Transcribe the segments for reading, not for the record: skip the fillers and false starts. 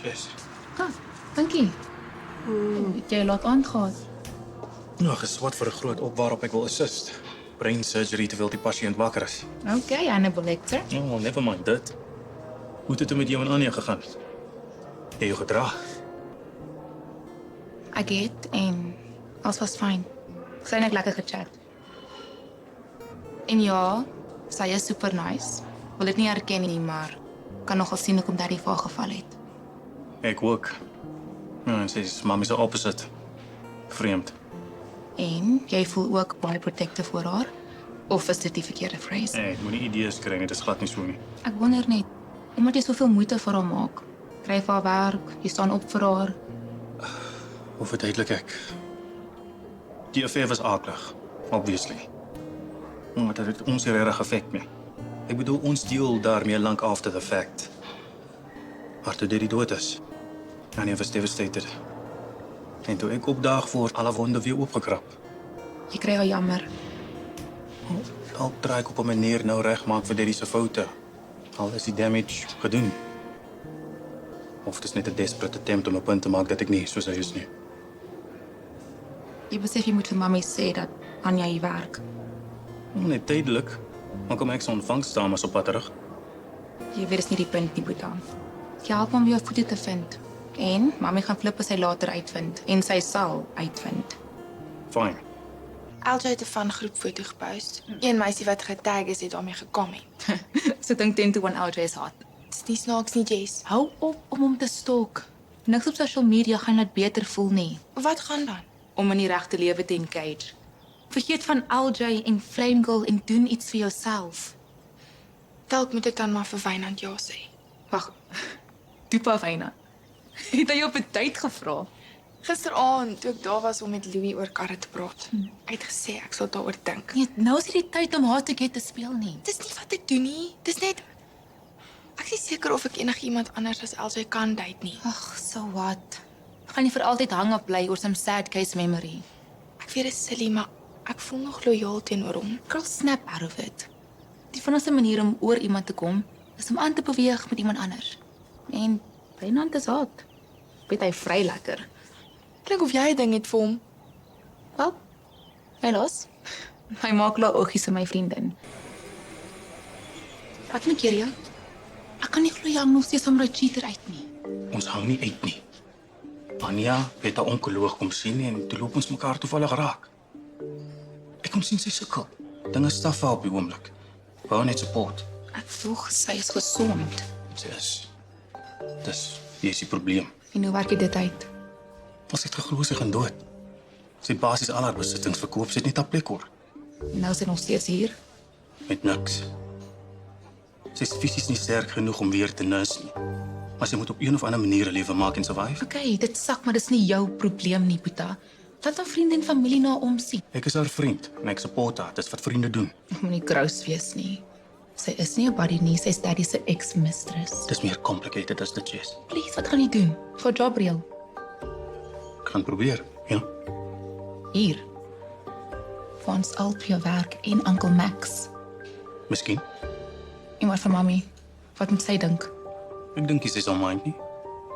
Jess. Dankie. Het jy laat aangehad? Nou, geswat vir 'n groot op waarop ek wil assist. Brain surgery terwyl die pasiënt wakker is. Okay, Hannibal Lecter. Oh, never mind dit. Hoe het dit met jou en Anja gegaan? Jy jou gedra? Ek het en alles was fyn. Sy het net lekker gechat. En ja, sy is super nice. Wil dit nie erken nie, maar kan nogal sien hoekom daddy vir haar geval het. Ek ook. Ja, en sy is mami se opposite. Vreemd. En jy voel ook baie protective voor haar? Of is dit die verkeerde phrase? Ek moenie idees kry nie, dit is glad nie so nie. Ek wonder net, omdat jy soveel moeite vir haar maak. Kry vir haar werk, jy staan op vir haar. Hoe verduidelik ek? Die affair was aklig, obviously. Maar dit het ons nie regtig affek nie. Ek bedoel, ons deel daarmee lank after the fact. Maar toe dit die dood is, Anja was devastated. En toe ek opdaag word, alle wonde weer oopgekrap. Jy kry haar jammer. Al draai ek op 'n manier nou regmaak vir Daddy se foute. Al is die damage gedoen. Of dit is net 'n desperate attempt om 'n punt te maak dat ek nie soos hy is nie. Jy besef jy moet vir mami sê dat Anja hier werk. Net tydelik. Maar kom ek so ontvangs dames op pad terug. Jy weet dis nie die punt nie, Boeta. Jy help hom jou voete te vind. En mami gaan flip as sy later uitvind. En sy sal uitvind. Fine. LJ het 'n vangroep foto gepost. Een meisie wat getag is, het daarmee gecomment. So dink 10 to 1 LJ is hot. Dis nie snaaks nie, Jess. Hou op om hom te stalk. Niks op social media gaan dit beter voel nie. Wat gaan dan? Om in die regte lewe te engage. Vergeet van LJ en Flame Girl en doen iets vir jouself. Dalk moet ek dan maar vir Wynand ja sê. Wag. Dupa Wyna. Het hy op 'n date gevra? Gisteraand toe ek daar was om met Louis oor karre te praat. Hy het gesê ek sal daaroor dink. Nee, nou is nie die tyd om haar te get te speel nie. Dis nie wat ek doen nie. Dis net ek is nie seker of ek enigiemand anders as LJ kan date nie. Ag, so what? Gaan nie vir altyd hang op bly oor some sad case memory. Ek weet dit is silly, maar ek voel nog lojaal teenoor hom. Girl, snap out of it. Die vinnigste manier om oor iemand te kom, is om aan te beweeg met iemand anders. En Wynand is hot. Weet hy vry lekker. Klink of jy 'n ding het vir hom. Wel, hy los. Hy maak la oogies aan my vriendin. Wat moet jy hier? Ek kan nie glo jy hang nog steeds om 'n cheater uit nie. Ons hang nie uit nie. Anja het 'n onkoloog kom sien en toe loop ons mekaar toevallig raak. Ek kom sien sy sukkel. Dinge staf haar op die oomblik. Wou net support. Ek voel sy is gesond. Sy is. Dis die probleem. En hoe werk jy dit uit? Ons het geglo sy gaan dood. Sy het basies al haar besittings verkoop, sy het net haar plek hoor. Nou is sy nog steeds hier. Met niks. Sy is fisies nie sterk genoeg om weer te nurse nie. Maar sy moet op een of ander manier 'n lewe maak en survive. Okay, dit sak, maar dis nie jou probleem nie, Boeta. Laat haar vriende en familie na omsien. Ek is haar vriend en ek support haar. Dis wat vriende doen. Ek moenie gross wees nie. Sy is nie 'n buddy nie, sy's daddy se ex-mistress. Dis meer complicated as dit is. Please, wat gaan jy doen? Vir job reël. Ek gaan probeer, ja. Hier. Vir ons al vir jou werk en Uncle Max. Miskien. En wat van mami? Wat moet sy dink? Ek dink sy sal mind nie.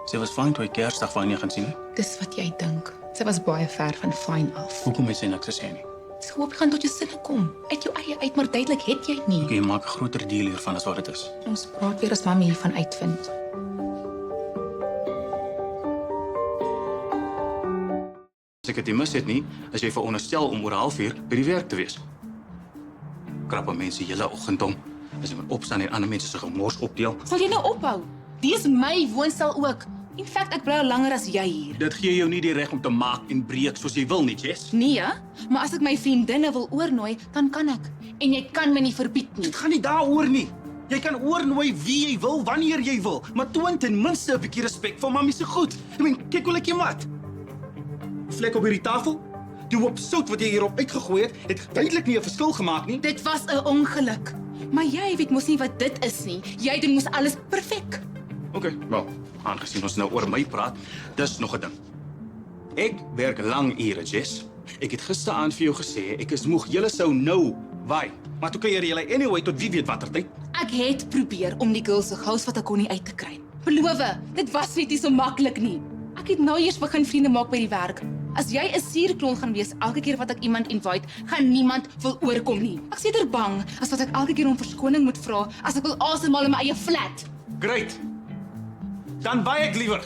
Sy was fine toe ek Kersdag van Anja gaan sien. Dis wat jy dink. Sy was baie ver van fyn af. Hoekom het sy niks gesê nie? Sy hoop jy gaan tot jou sinne kom. Uit jou eie uit, maar duidelik het jy nie. Jy maak 'n groter deal hiervan as wat dit is. Ons praat weer as mami hiervan uitvind. As ek dit mis het nie, as jy veronderstel om oor 0:30 by die werk te wees. Krappe mense hele oggend om. As jy moet opstaan en ander mense se gemors opdeel. Sal jy nou ophou? Dis my woonstel ook. In feite ek bly al langer as jy hier. Dit gee jou nie die reg om te maak en breek soos jy wil nie, Jess. Nee, maar as ek my vriendinne wil oornooi, dan kan ek. En jy kan my nie verbied nie. Dit gaan nie daaroor nie. Jy kan oornooi wie jy wil, wanneer jy wil, maar toon ten minste 'n bietjie respek vir mami se goed. Kyk hoe lyk jy mat. Vlek op hierdie tafel? Die hoop sout wat jy hierop uitgegooi het duidelik nie 'n verskil gemaak nie. Dit was 'n ongeluk. Maar jy weet mos nie wat dit is nie. Jy doen mos alles perfek. Okay, wel, aangesien ons nou oor my praat, dis nog 'n ding. Ek werk lang ure, Jess. Ek het gisteraand vir jou gesê ek is moeg. Julle sou nou waai. Maar toe kuier julle anyway tot wie weet watter tyd. Ek het probeer om die girls se gous wat ek kon nie uit te kry. Beloof, dit was net nie so maklik nie. Ek het nou eers begin vriende maak by die werk. As jy 'n suurklol gaan wees elke keer wat ek iemand invite, gaan niemand wil oorkom nie. Ek's eerder bang as wat ek elke keer om verskoning moet vra as ek wil asemhaal in my eie flat. Great. Dan baie ek liewer.